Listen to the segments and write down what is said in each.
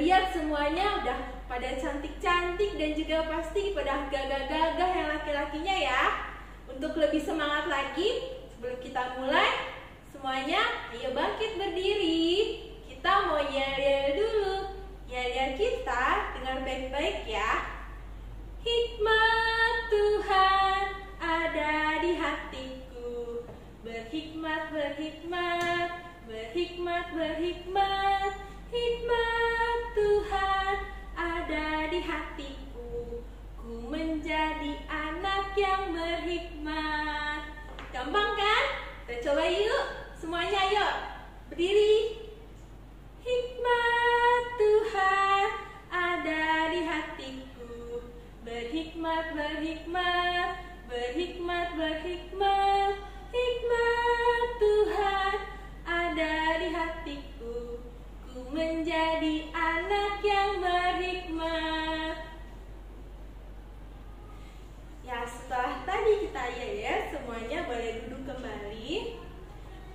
lihat semuanya udah pada cantik-cantik dan juga pasti pada gagah-gagah yang laki-lakinya ya. Untuk lebih semangat lagi, sebelum kita mulai, semuanya ayo bangkit berdiri. Kita mau yel-yel dulu. Yel-yel kita dengar baik-baik ya. Hikmat Tuhan ada di hatiku. Berhikmat, berhikmat, berhikmat, berhikmat. Hikmat Tuhan ada di hatiku. Ku menjadi anak yang berhikmat. Gampang kan? Kita coba yuk. Semuanya yuk. Berdiri. Hikmat Tuhan ada di hatiku. Berhikmat, berhikmat, berhikmat, berhikmat. Hikmat Tuhan ada di hatiku. Ku menjadi anak yang berhikmat. Ya, setelah tadi kita ya, semuanya boleh duduk kembali.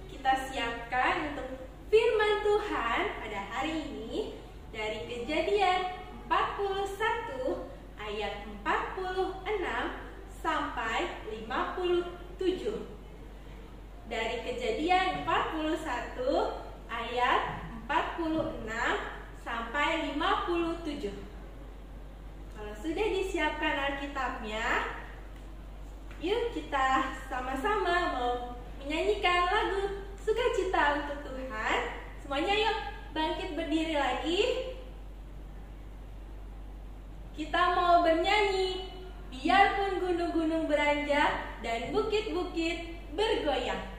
Kita siapkan untuk firman Tuhan pada hari ini dari Kejadian 41 ayat 46 sampai 57. Dari Kejadian 41 ayat 46 sampai 57. Kalau sudah disiapkan Alkitabnya, yuk kita sama-sama mau menyanyikan lagu Sukacita untuk Tuhan. Semuanya yuk bangkit berdiri lagi. Kita mau bernyanyi, biarpun gunung-gunung beranjak dan bukit-bukit bergoyang.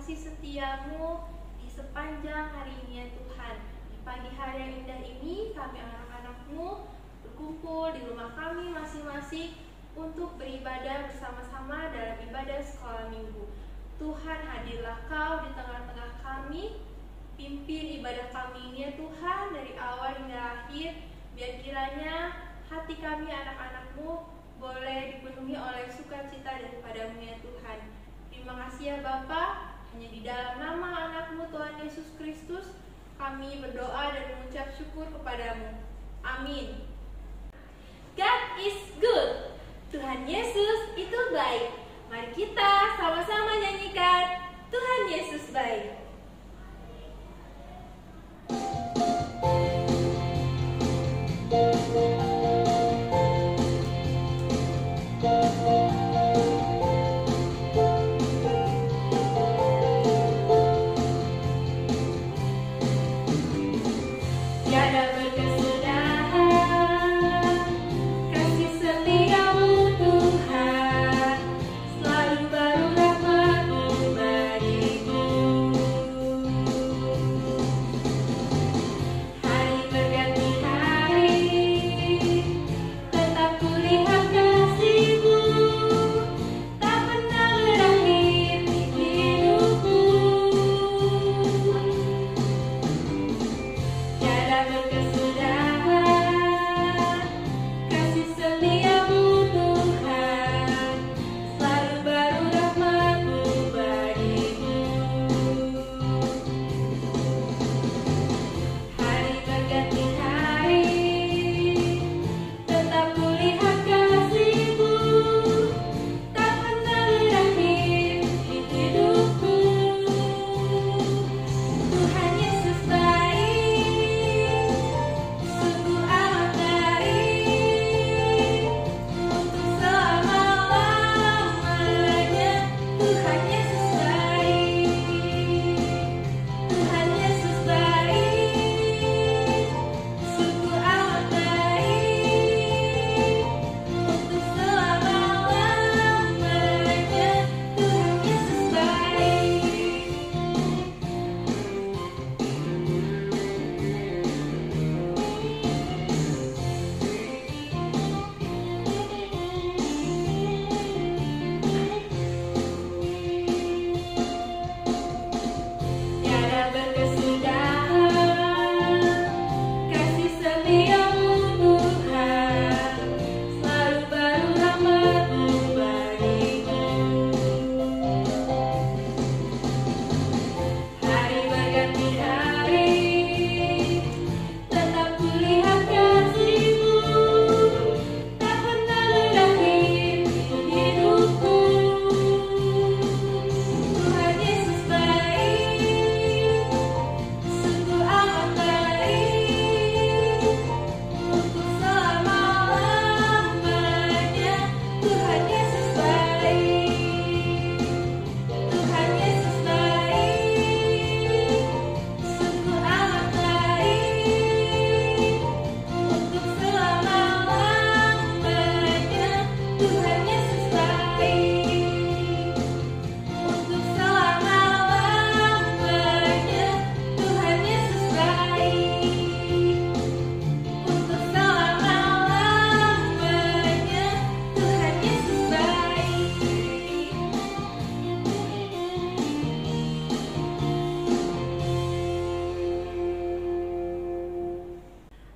Setiamu di sepanjang hari ini ya Tuhan. Di pagi hari yang indah ini kami anak-anak-Mu berkumpul di rumah kami masing-masing untuk beribadah bersama-sama dalam ibadah sekolah minggu. Tuhan, hadirlah Kau di tengah-tengah kami, pimpin ibadah kami ini ya Tuhan dari awal hingga akhir. Biar kiranya hati kami anak-anak-Mu boleh dipenuhi oleh sukacita daripada-Mu ya Tuhan. Terima kasih ya Bapa. Hanya di dalam nama anak-Mu Tuhan Yesus Kristus kami berdoa dan mengucap syukur kepada-Mu. Amin. God is Tuhan Yesus itu baik. Mari kita sama-sama nyanyikan Tuhan Yesus baik.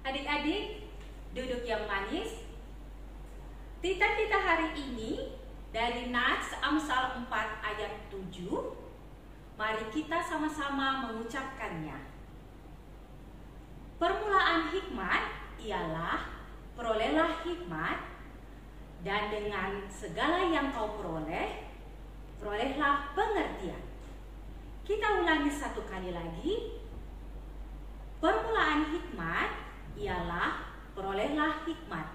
Adik-adik, duduk yang manis. Tita kita hari ini dari Nats Amsal 4 ayat 7. Mari kita sama-sama mengucapkannya. Permulaan hikmat ialah perolehlah hikmat, dan dengan segala yang kau peroleh, perolehlah pengertian. Kita ulangi satu kali lagi. Permulaan hikmat ialah perolehlah hikmat,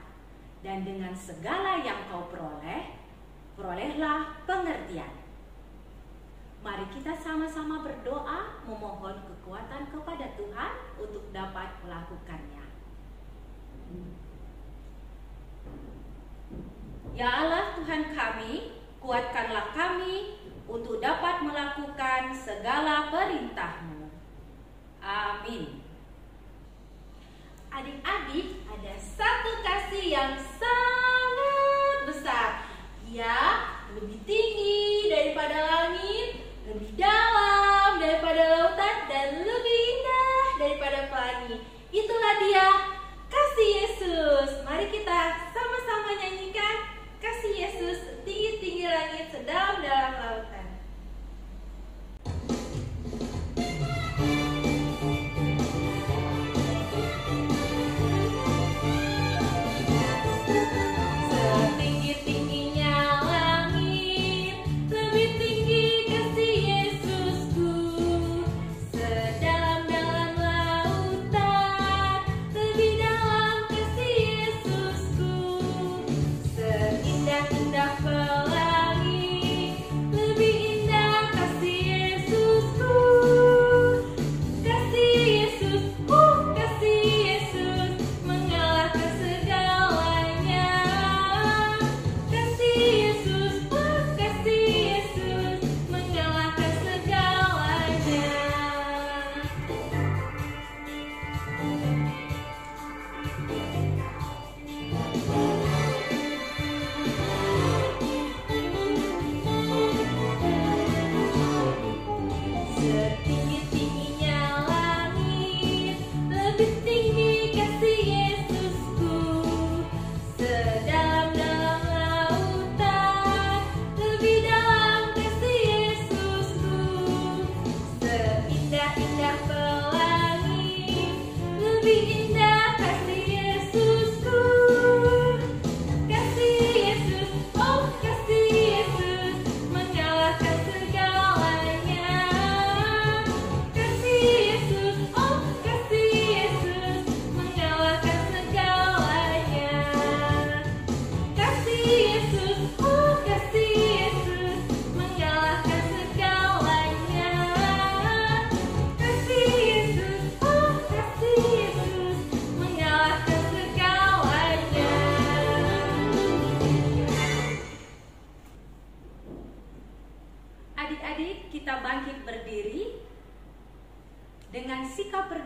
dan dengan segala yang kau peroleh, perolehlah pengertian. Mari kita sama-sama berdoa memohon kekuatan kepada Tuhan untuk dapat melakukannya. Ya Allah Tuhan kami, kuatkanlah kami untuk dapat melakukan segala perintah-Mu. Amin. Adik-adik, ada satu kasih yang sangat besar. Ia lebih tinggi daripada langit, lebih dalam daripada lautan, dan lebih indah daripada pelangi. Itulah dia, kasih Yesus. Mari kita sama-sama nyanyikan kasih Yesus tinggi-tinggi langit, sedalam-dalam lautan.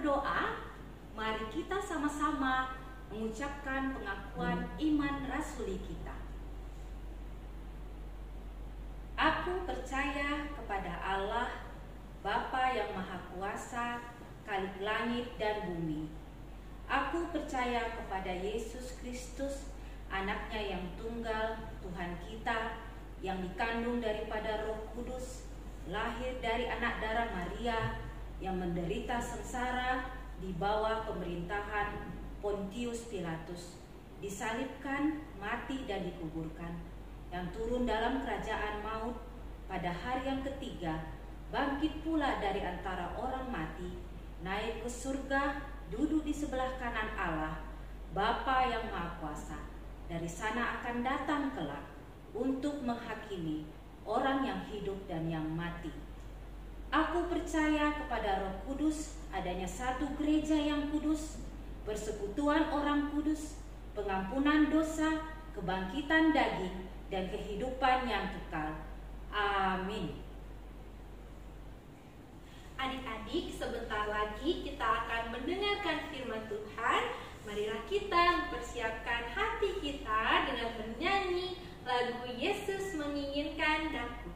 berdoa, mari kita sama-sama mengucapkan pengakuan iman rasuli kita. Aku percaya kepada Allah, Bapa yang Maha Kuasa, Khalik langit dan bumi. Aku percaya kepada Yesus Kristus, anaknya yang tunggal, Tuhan kita, yang dikandung daripada Roh Kudus, lahir dari anak darah Maria, yang menderita sengsara di bawah pemerintahan Pontius Pilatus, disalibkan, mati dan dikuburkan, yang turun dalam kerajaan maut, pada hari yang ketiga, bangkit pula dari antara orang mati, naik ke surga, duduk di sebelah kanan Allah, Bapa yang Maha Kuasa. Dari sana akan datang kelak untuk menghakimi orang yang hidup dan yang mati. Aku percaya kepada Roh Kudus, adanya satu gereja yang kudus, persekutuan orang kudus, pengampunan dosa, kebangkitan daging, dan kehidupan yang kekal. Amin. Adik-adik, sebentar lagi kita akan mendengarkan firman Tuhan. Marilah kita mempersiapkan hati kita dengan bernyanyi lagu Yesus Menginginkan Daku.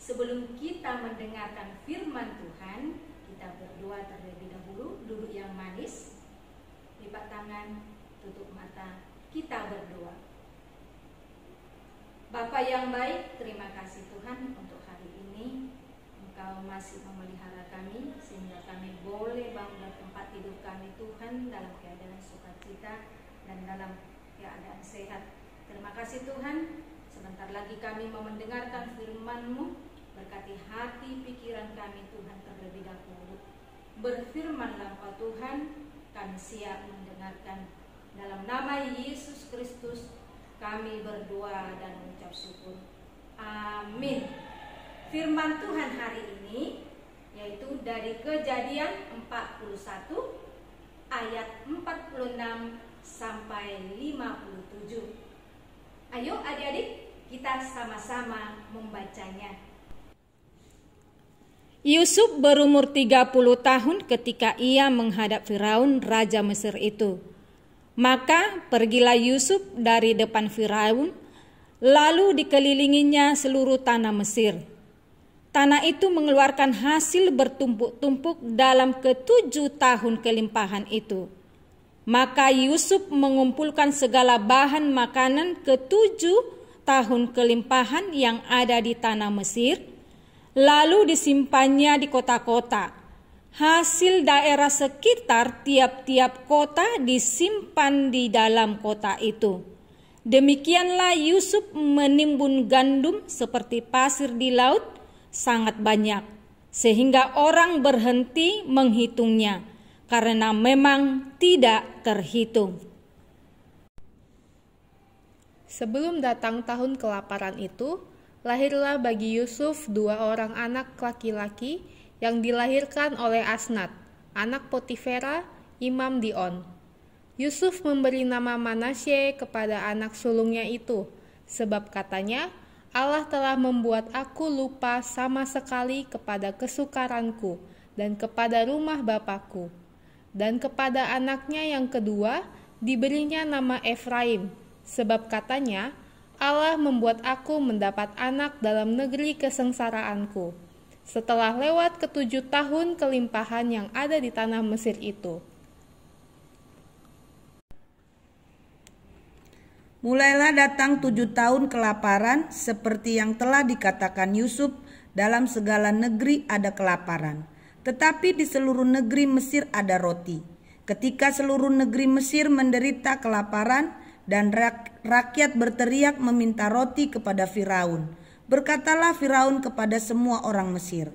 Sebelum kita mendengarkan firman Tuhan, kita berdoa terlebih dahulu, duduk yang manis, lipat tangan, tutup mata, kita berdoa. yang baik, terima kasih Tuhan untuk hari ini. Engkau masih memelihara kami sehingga kami boleh bangun dari tempat tidur kami Tuhan dalam keadaan sukacita dan dalam keadaan sehat. Terima kasih Tuhan. Sebentar lagi kami mau mendengarkan firman-Mu. Berkati hati pikiran kami Tuhan terlebih dahulu. Berfirmanlah Engkau Tuhan, kami siap mendengarkan. Dalam nama Yesus Kristus kami berdoa dan mengucap syukur. Amin. Firman Tuhan hari ini yaitu dari Kejadian 41 ayat 46 sampai 57. Ayo adik-adik, kita sama-sama membacanya. Yusuf berumur 30 tahun ketika ia menghadap Firaun, raja Mesir itu. Maka pergilah Yusuf dari depan Firaun, lalu dikelilinginya seluruh tanah Mesir. Tanah itu mengeluarkan hasil bertumpuk-tumpuk dalam ke-7 tahun kelimpahan itu. Maka Yusuf mengumpulkan segala bahan makanan ke-7 tahun kelimpahan yang ada di tanah Mesir, lalu disimpannya di kota-kota. Hasil daerah sekitar tiap-tiap kota disimpan di dalam kota itu. Demikianlah Yusuf menimbun gandum seperti pasir di laut, sangat banyak, sehingga orang berhenti menghitungnya, karena memang tidak terhitung. Sebelum datang tahun kelaparan itu, lahirlah bagi Yusuf 2 orang anak laki-laki yang dilahirkan oleh Asnat, anak Potifera, imam di On. Yusuf memberi nama Manasye kepada anak sulungnya itu, sebab katanya, Allah telah membuat aku lupa sama sekali kepada kesukaranku dan kepada rumah bapakku. Dan kepada anaknya yang kedua diberinya nama Efraim, sebab katanya, Allah membuat aku mendapat anak dalam negeri kesengsaraanku, setelah lewat ke-7 tahun kelimpahan yang ada di tanah Mesir itu. Mulailah datang 7 tahun kelaparan, seperti yang telah dikatakan Yusuf, dalam segala negeri ada kelaparan. Tetapi di seluruh negeri Mesir ada roti. Ketika seluruh negeri Mesir menderita kelaparan dan rakyat berteriak meminta roti kepada Firaun, berkatalah Firaun kepada semua orang Mesir,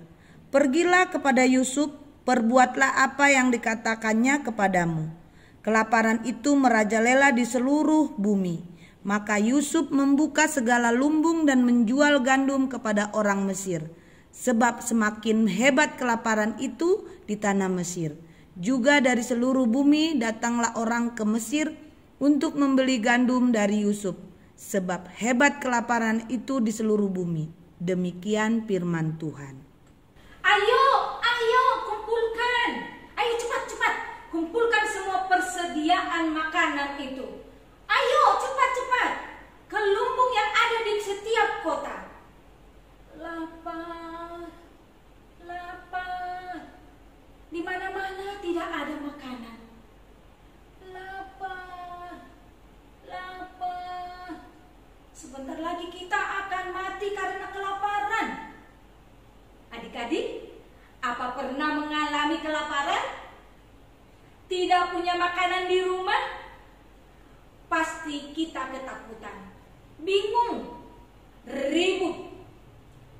"Pergilah kepada Yusuf, perbuatlah apa yang dikatakannya kepadamu." Kelaparan itu merajalela di seluruh bumi. Maka Yusuf membuka segala lumbung dan menjual gandum kepada orang Mesir. Sebab semakin hebat kelaparan itu di tanah Mesir. Juga dari seluruh bumi datanglah orang ke Mesir untuk membeli gandum dari Yusuf. Sebab hebat kelaparan itu di seluruh bumi. Demikian firman Tuhan. Ayo kumpulkan. Ayo cepat. Kumpulkan semua persediaan makanan itu. Ayo cepat. Ke lumbung yang ada di setiap kota. Lapar. Di mana-mana tidak ada makanan. Lapar. Sebentar lagi kita akan mati karena kelaparan. Adik-adik, apa pernah mengalami kelaparan? Tidak punya makanan di rumah? Pasti kita ketakutan, bingung, ribut,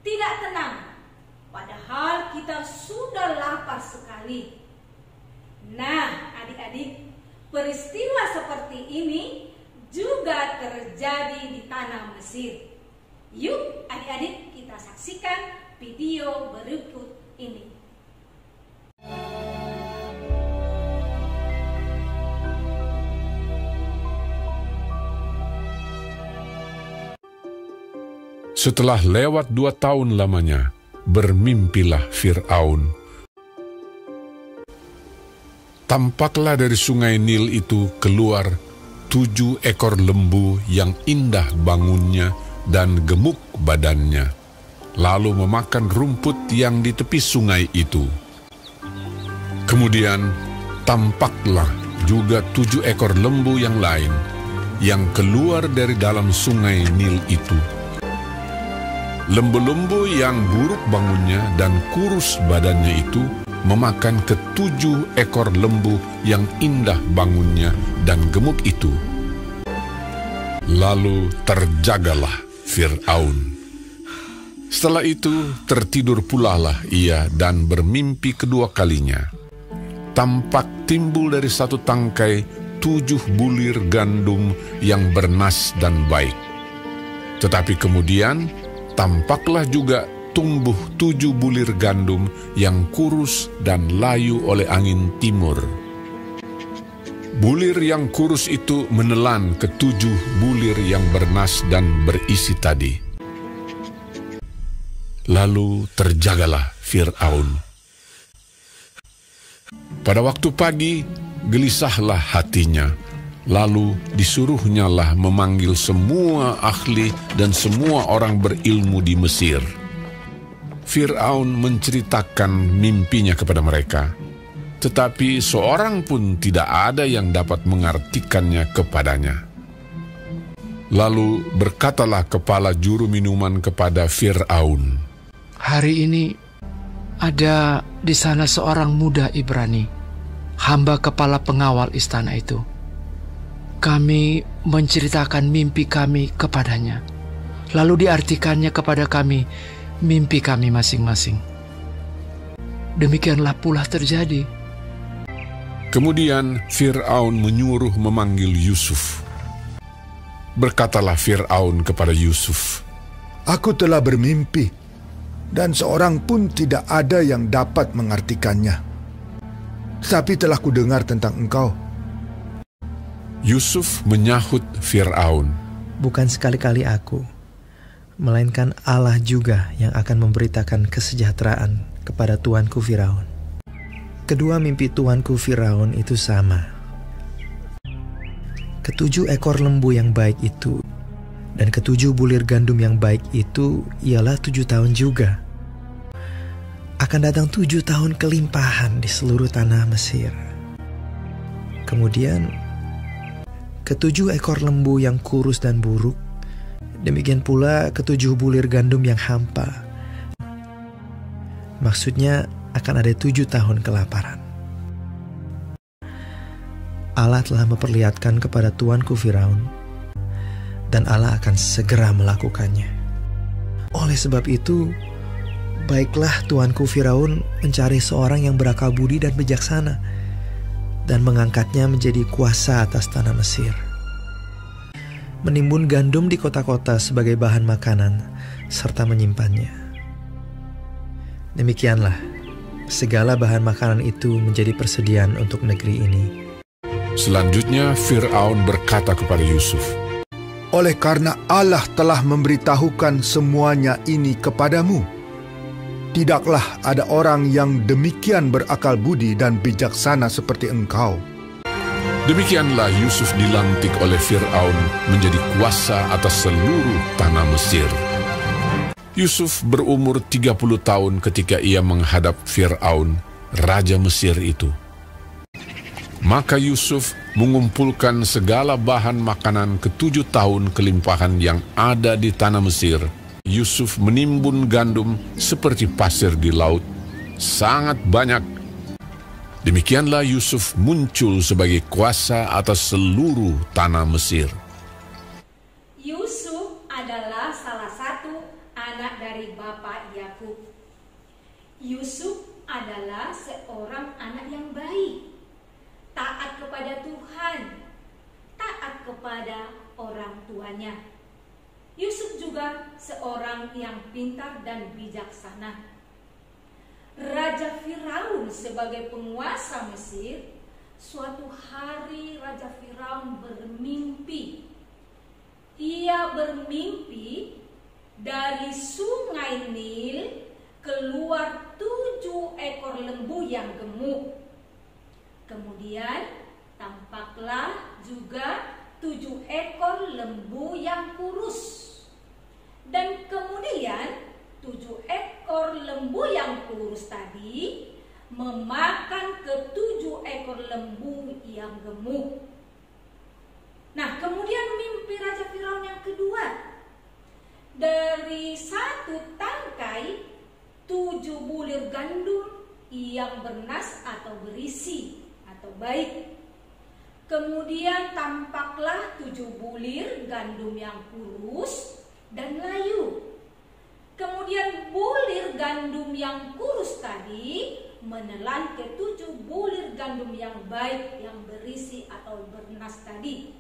tidak tenang. Padahal kita sudah lapar sekali. Nah, adik-adik, peristiwa seperti ini juga terjadi di tanah Mesir. Yuk, adik-adik, kita saksikan video berikut ini. Setelah lewat 2 tahun lamanya, bermimpilah Fir'aun. Tampaklah dari sungai Nil itu keluar 7 ekor lembu yang indah bangunnya dan gemuk badannya, lalu memakan rumput yang di tepi sungai itu. Kemudian tampaklah juga 7 ekor lembu yang lain yang keluar dari dalam sungai Nil itu. Lembu-lembu yang buruk bangunnya dan kurus badannya itu memakan ketujuh ekor lembu yang indah bangunnya dan gemuk itu. Lalu terjagalah Fir'aun. Setelah itu tertidur pulalah ia dan bermimpi kedua kalinya. Tampak timbul dari satu tangkai 7 bulir gandum yang bernas dan baik. Tetapi kemudian tampaklah juga tumbuh 7 bulir gandum yang kurus dan layu oleh angin timur. Bulir yang kurus itu menelan ke-7 bulir yang bernas dan berisi tadi. Lalu terjagalah Fir'aun. Pada waktu pagi, gelisahlah hatinya. Lalu disuruhnyalah memanggil semua ahli dan semua orang berilmu di Mesir. Fir'aun menceritakan mimpinya kepada mereka, tetapi seorang pun tidak ada yang dapat mengartikannya kepadanya. Lalu berkatalah kepala juru minuman kepada Fir'aun, "Hari ini ada di sana seorang muda Ibrani, hamba kepala pengawal istana itu. Kami menceritakan mimpi kami kepadanya, lalu diartikannya kepada kami mimpi kami masing-masing. Demikianlah pula terjadi." Kemudian Fir'aun menyuruh memanggil Yusuf. Berkatalah Fir'aun kepada Yusuf, "Aku telah bermimpi, dan seorang pun tidak ada yang dapat mengartikannya. Tetapi telah kudengar tentang engkau." Yusuf menyahut Fir'aun, "Bukan sekali-kali aku, melainkan Allah juga yang akan memberitakan kesejahteraan kepada tuanku Firaun. Kedua mimpi tuanku Firaun itu sama. Ke-7 ekor lembu yang baik itu dan ke-7 bulir gandum yang baik itu ialah 7 tahun juga. Akan datang 7 tahun kelimpahan di seluruh tanah Mesir. Kemudian ke-7 ekor lembu yang kurus dan buruk, demikian pula ke-7 bulir gandum yang hampa. Maksudnya akan ada 7 tahun kelaparan. Allah telah memperlihatkan kepada tuanku Firaun, dan Allah akan segera melakukannya. Oleh sebab itu, baiklah tuanku Firaun mencari seorang yang berakal budi dan bijaksana, dan mengangkatnya menjadi kuasa atas tanah Mesir. Menimbun gandum di kota-kota sebagai bahan makanan, serta menyimpannya. Demikianlah, segala bahan makanan itu menjadi persediaan untuk negeri ini." Selanjutnya Fir'aun berkata kepada Yusuf, "Oleh karena Allah telah memberitahukan semuanya ini kepadamu, tidaklah ada orang yang demikian berakal budi dan bijaksana seperti engkau." Demikianlah Yusuf dilantik oleh Fir'aun menjadi kuasa atas seluruh tanah Mesir. Yusuf berumur 30 tahun ketika ia menghadap Fir'aun, raja Mesir itu. Maka Yusuf mengumpulkan segala bahan makanan ke-7 tahun kelimpahan yang ada di tanah Mesir. Yusuf menimbun gandum seperti pasir di laut, sangat banyak. Demikianlah Yusuf muncul sebagai kuasa atas seluruh tanah Mesir. Yusuf adalah salah satu anak dari Bapak Yakub. Yusuf adalah seorang anak yang baik, taat kepada Tuhan, taat kepada orang tuanya. Yusuf juga seorang yang pintar dan bijaksana. Raja Firaun sebagai penguasa Mesir, suatu hari Raja Firaun bermimpi. Ia bermimpi dari sungai Nil keluar 7 ekor lembu yang gemuk. Kemudian tampaklah juga 7 ekor lembu yang kurus. Dan kemudian 7 ekor lembu yang kurus tadi memakan ke-7 ekor lembu yang gemuk. Nah, kemudian mimpi Raja Firaun yang kedua. Dari 1 gandum yang bernas atau berisi atau baik. Kemudian tampaklah 7 bulir gandum yang kurus dan layu. Kemudian bulir gandum yang kurus tadi menelan ke 7 bulir gandum yang baik yang berisi atau bernas tadi.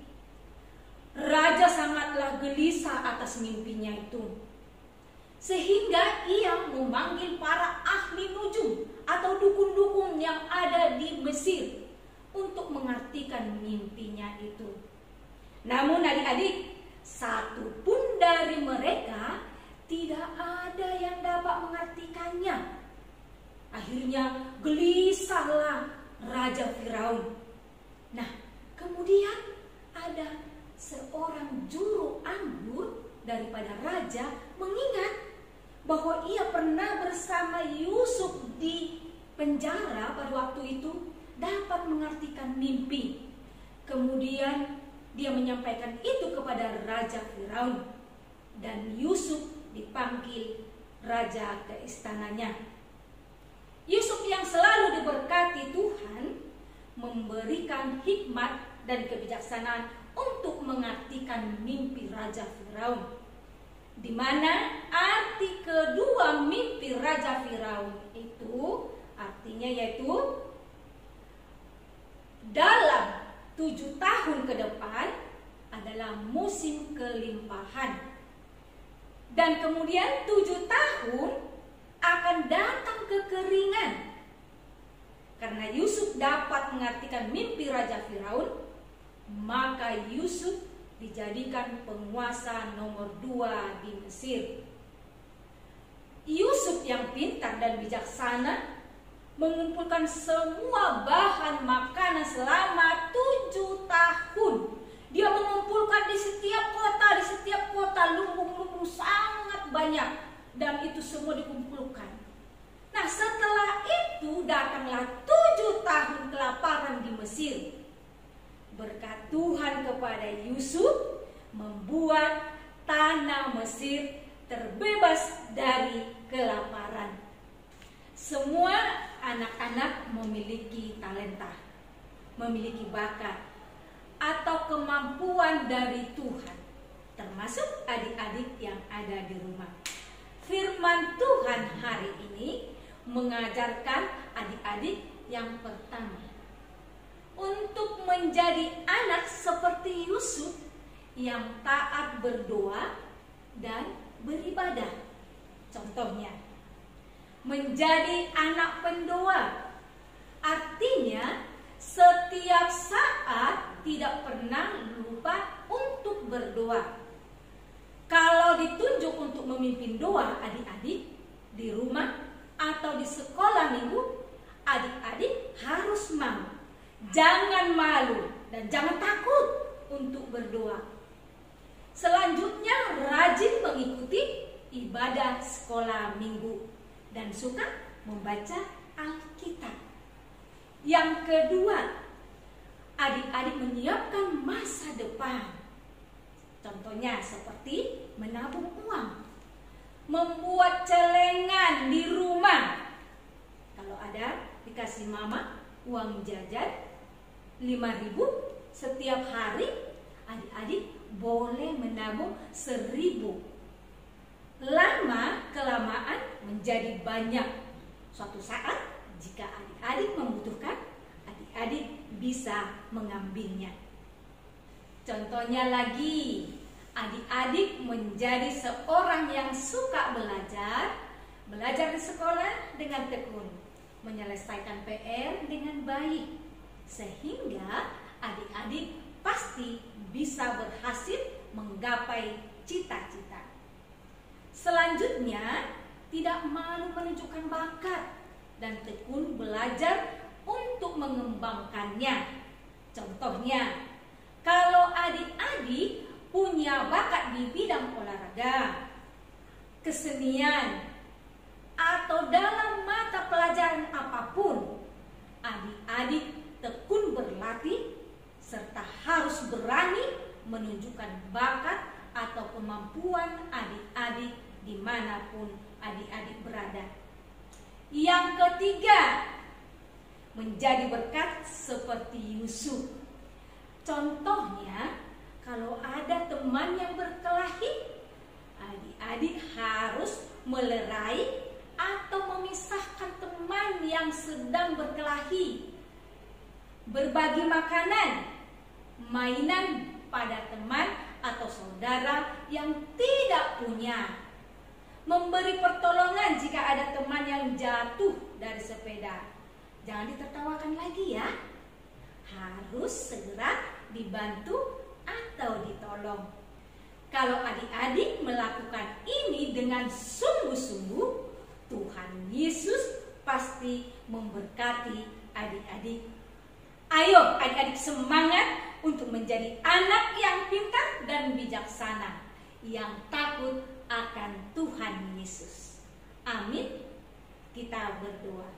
Raja sangatlah gelisah atas mimpinya itu, sehingga ia memanggil para ahli nujum atau dukun-dukun yang ada di Mesir untuk mengartikan mimpinya itu. Namun adik-adik, satu pun dari mereka tidak ada yang dapat mengartikannya. Akhirnya gelisahlah Raja Firaun. Nah, kemudian ada seorang juru anggur daripada raja mengingat bahwa ia pernah bersama Yusuf di penjara pada waktu itu, dapat mengartikan mimpi. Kemudian dia menyampaikan itu kepada Raja Firaun, dan Yusuf dipanggil raja ke istananya. Yusuf yang selalu diberkati Tuhan memberikan hikmat dan kebijaksanaan untuk mengartikan mimpi Raja Firaun, di mana arti kedua mimpi Raja Firaun itu artinya yaitu dalam 7 tahun ke depan adalah musim kelimpahan, dan kemudian 7 tahun akan datang kekeringan. Karena Yusuf dapat mengartikan mimpi Raja Firaun, maka Yusuf dijadikan penguasa nomor 2 di Mesir. Yusuf yang pintar dan bijaksana mengumpulkan semua bahan makanan selama 7 tahun. Dia mengumpulkan di setiap kota lumbung-lumbung sangat banyak, dan itu semua dikumpulkan. Nah, setelah itu datanglah 7 tahun kelaparan di Mesir. Berkat Tuhan kepada Yusuf membuat tanah Mesir terbebas dari kelaparan. Semua anak-anak memiliki talenta, memiliki bakat atau kemampuan dari Tuhan, termasuk adik-adik yang ada di rumah. Firman Tuhan hari ini mengajarkan adik-adik yang pertama, untuk menjadi anak seperti Yusuf yang taat berdoa dan beribadah. Contohnya, menjadi anak pendoa, artinya setiap saat tidak pernah lupa untuk berdoa. Kalau ditunjuk untuk memimpin doa adik-adik di rumah atau di sekolah minggu, adik-adik harus mau. Jangan malu dan jangan takut untuk berdoa. Selanjutnya, rajin mengikuti ibadah sekolah minggu dan suka membaca Alkitab. Yang kedua, adik-adik menyiapkan masa depan. Contohnya seperti menabung uang, membuat celengan di rumah. Kalau ada, dikasih mama uang jajan 5.000 setiap hari, adik-adik boleh menabung 1.000. Lama kelamaan menjadi banyak. Suatu saat jika adik-adik membutuhkan, adik-adik bisa mengambilnya. Contohnya lagi, adik-adik menjadi seorang yang suka belajar di sekolah dengan tekun, menyelesaikan PR dengan baik, sehingga adik-adik pasti bisa berhasil menggapai cita-cita. Selanjutnya, tidak malu menunjukkan bakat dan tekun belajar untuk mengembangkannya. Contohnya, kalau adik-adik punya bakat di bidang olahraga, kesenian, atau dalam mata pelajaran apapun, adik-adik tekun berlatih serta harus berani menunjukkan bakat atau kemampuan adik-adik dimanapun adik-adik berada. Yang ketiga, menjadi berkat seperti Yusuf. Contohnya, kalau ada teman yang berkelahi, adik-adik harus melerai atau memisahkan teman yang sedang berkelahi. Berbagi makanan, mainan pada teman atau saudara yang tidak punya. Memberi pertolongan jika ada teman yang jatuh dari sepeda. Jangan ditertawakan lagi ya. Harus segera dibantu atau ditolong. Kalau adik-adik melakukan ini dengan sungguh-sungguh, Tuhan Yesus pasti memberkati adik-adik. Ayo adik-adik semangat untuk menjadi anak yang pintar dan bijaksana, yang takut akan Tuhan Yesus. Amin. Kita berdoa.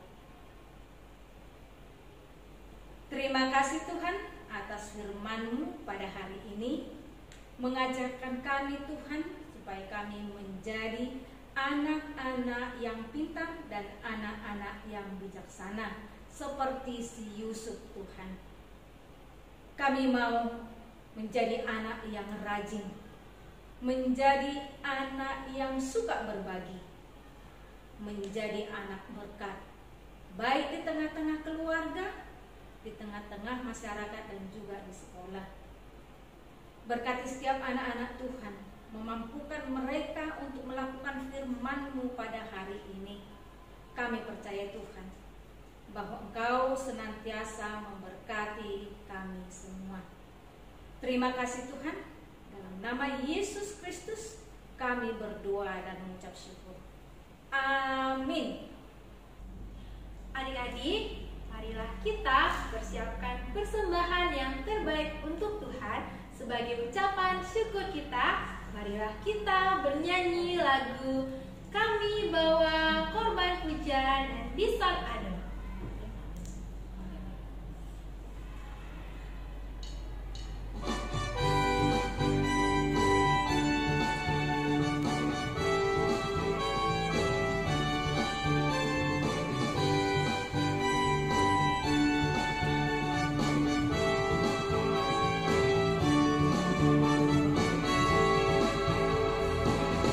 Terima kasih Tuhan atas firman-Mu pada hari ini. Mengajarkan kami Tuhan supaya kami menjadi anak-anak yang pintar dan anak-anak yang bijaksana seperti si Yusuf Tuhan. Kami mau menjadi anak yang rajin, menjadi anak yang suka berbagi, menjadi anak berkat, baik di tengah-tengah keluarga, di tengah-tengah masyarakat dan juga di sekolah. Berkati setiap anak-anak Tuhan, memampukan mereka untuk melakukan firman-Mu pada hari ini. Kami percaya Tuhan, bahwa Engkau senantiasa memberkati kami semua. Terima kasih Tuhan, dalam nama Yesus Kristus kami berdoa dan mengucap syukur. Amin. Adik-adik, marilah kita persiapkan persembahan yang terbaik untuk Tuhan. Sebagai ucapan syukur kita, marilah kita bernyanyi lagu Kami Bawa Korban Pujian dan Lisan Adem.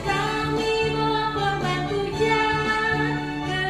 Kami bawa korban pujian ke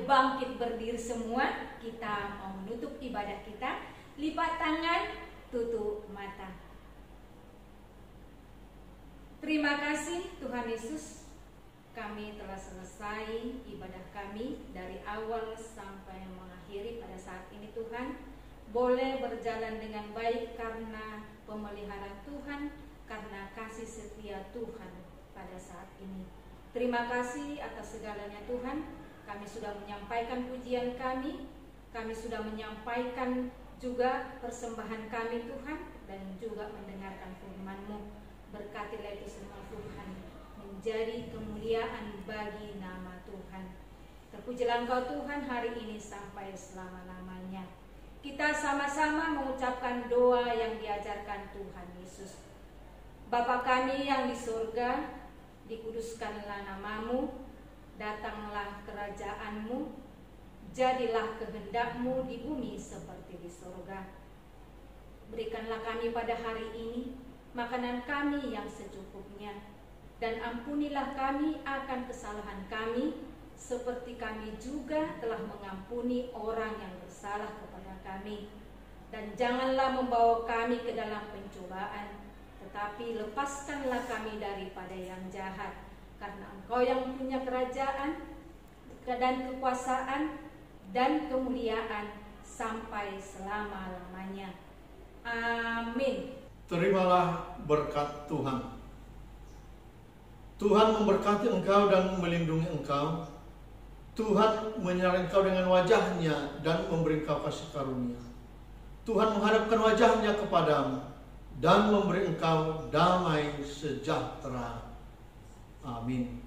bangkit berdiri semua, kita mau menutup ibadah kita. Lipat tangan, tutup mata. Terima kasih Tuhan Yesus, kami telah selesai ibadah kami dari awal sampai mengakhiri pada saat ini. Tuhan boleh berjalan dengan baik karena pemeliharaan Tuhan, karena kasih setia Tuhan pada saat ini. Terima kasih atas segalanya Tuhan. Kami sudah menyampaikan pujian kami sudah menyampaikan juga persembahan kami Tuhan, dan juga mendengarkan firman-Mu. Berkatilah itu semua Tuhan, menjadi kemuliaan bagi nama Tuhan. Terpujilah Engkau Tuhan hari ini sampai selama-lamanya. Kita sama-sama mengucapkan doa yang diajarkan Tuhan Yesus. Bapa kami yang di surga, dikuduskanlah nama-Mu, datanglah kerajaan-Mu, jadilah kehendak-Mu di bumi seperti di surga. Berikanlah kami pada hari ini makanan kami yang secukupnya. Dan ampunilah kami akan kesalahan kami, seperti kami juga telah mengampuni orang yang bersalah kepada kami. Dan janganlah membawa kami ke dalam pencobaan, tetapi lepaskanlah kami daripada yang jahat. Karena Engkau yang punya kerajaan dan kekuasaan dan kemuliaan sampai selama-lamanya. Amin. Terimalah berkat Tuhan. Tuhan memberkati engkau dan melindungi engkau. Tuhan menyertai engkau dengan wajahnya dan memberi engkau kasih karunia. Tuhan menghadapkan wajahnya kepadamu dan memberi engkau damai sejahtera. Amin.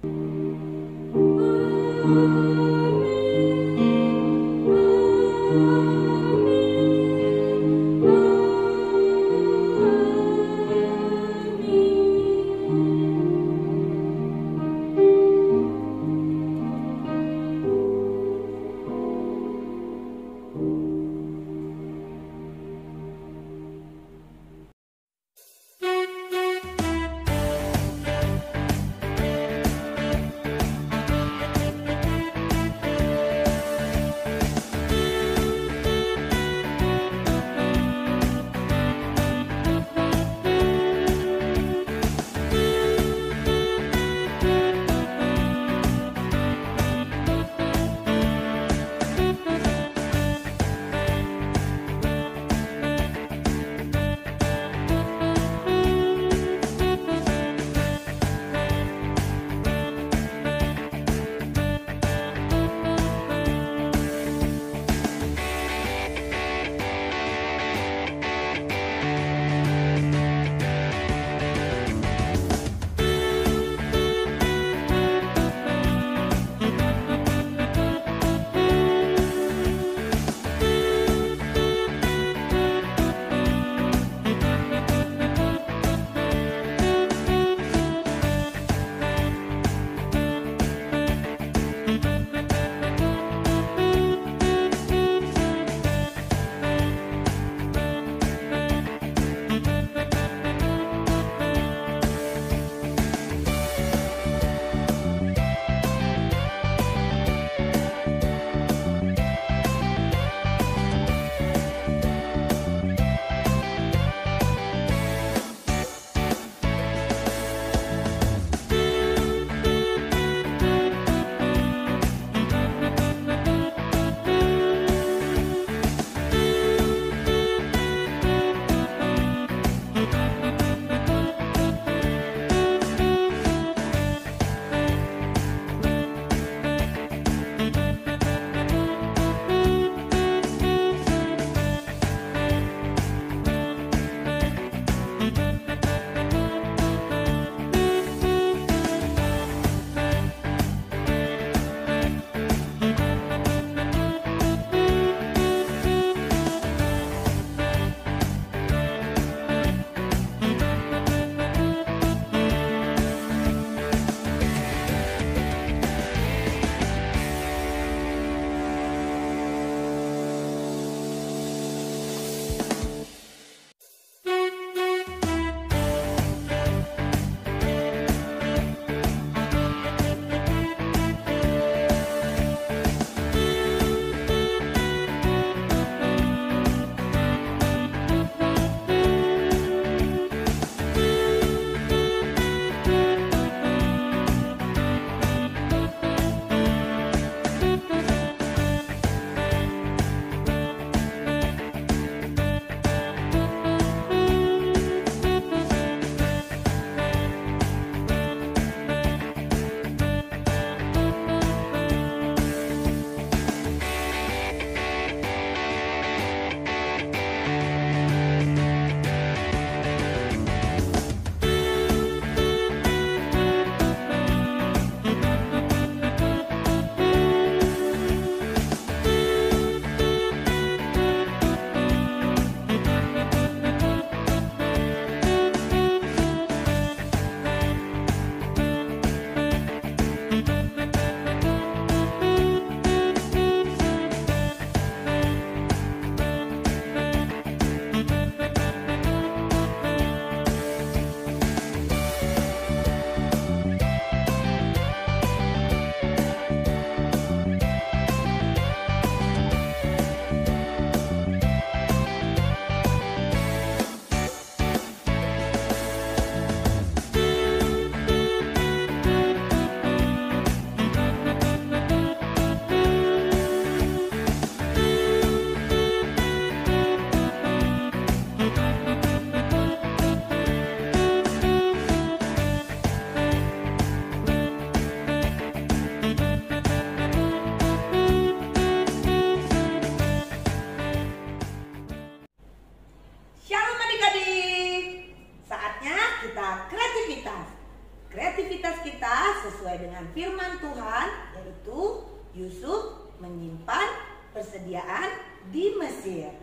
kreativitas kita sesuai dengan firman Tuhan, yaitu Yusuf menyimpan persediaan di Mesir.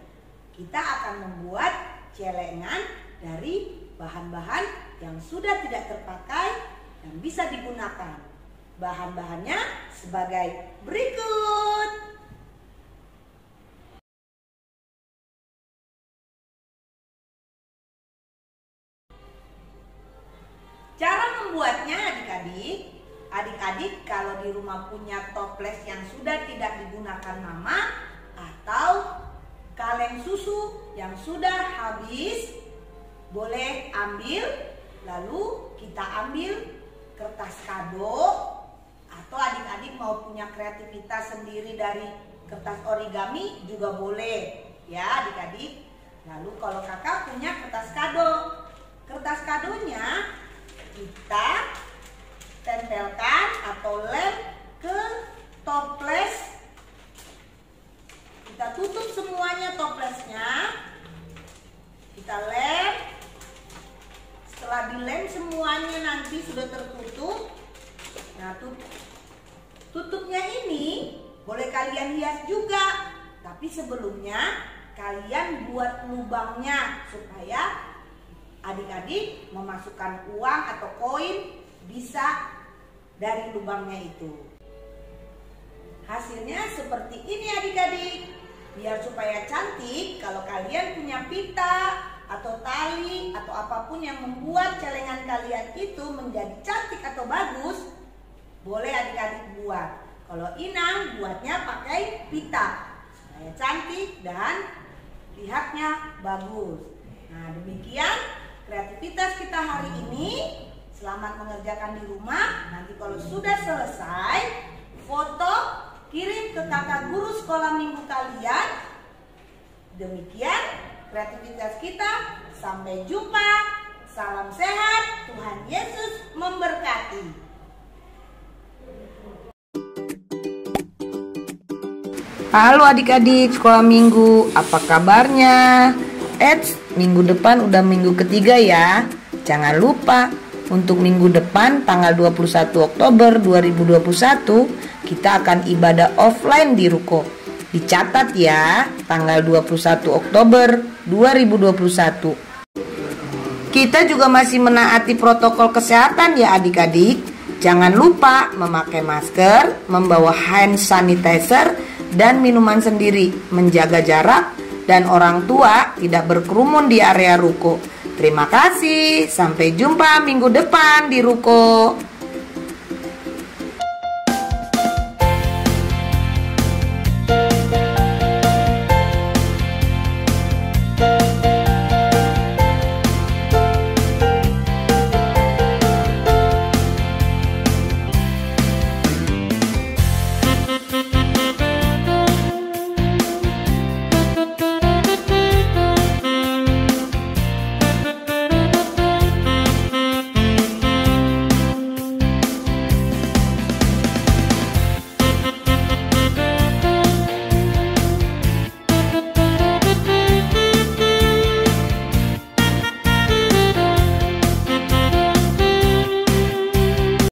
Kita akan membuat celengan dari bahan-bahan yang sudah tidak terpakai dan bisa digunakan. Bahan-bahannya sebagai berikut. Cara membuatnya adik-adik kalau di rumah punya toples yang sudah tidak digunakan mama atau kaleng susu yang sudah habis, boleh ambil, lalu kita ambil kertas kado, atau adik-adik mau punya kreativitas sendiri dari kertas origami juga boleh ya adik-adik. Lalu kalau kakak punya kertas kadonya kita tempelkan atau lem ke toples. Kita tutup semuanya toplesnya, kita lem. Setelah dilem semuanya nanti sudah tertutup. Nah, tutupnya ini boleh kalian hias juga, tapi sebelumnya kalian buat lubangnya supaya adik-adik memasukkan uang atau koin bisa dari lubangnya itu. Hasilnya seperti ini adik-adik. Biar supaya cantik, kalau kalian punya pita atau tali atau apapun yang membuat celengan kalian itu menjadi cantik atau bagus, boleh adik-adik buat. Kalau Inang buatnya pakai pita supaya cantik dan lihatnya bagus. Nah, demikian kreativitas kita hari ini. Selamat mengerjakan di rumah. Nanti kalau sudah selesai, foto kirim ke kakak guru sekolah minggu kalian. Demikian kreativitas kita. Sampai jumpa. Salam sehat. Tuhan Yesus memberkati. Halo adik-adik sekolah minggu, apa kabarnya? Minggu depan udah minggu ketiga ya. Jangan lupa untuk minggu depan tanggal 21 Oktober 2021 kita akan ibadah offline di ruko. Dicatat ya, tanggal 21 Oktober 2021. Kita juga masih menaati protokol kesehatan ya adik-adik. Jangan lupa memakai masker, membawa hand sanitizer dan minuman sendiri, menjaga jarak, dan orang tua tidak berkerumun di area ruko. Terima kasih, sampai jumpa minggu depan di ruko.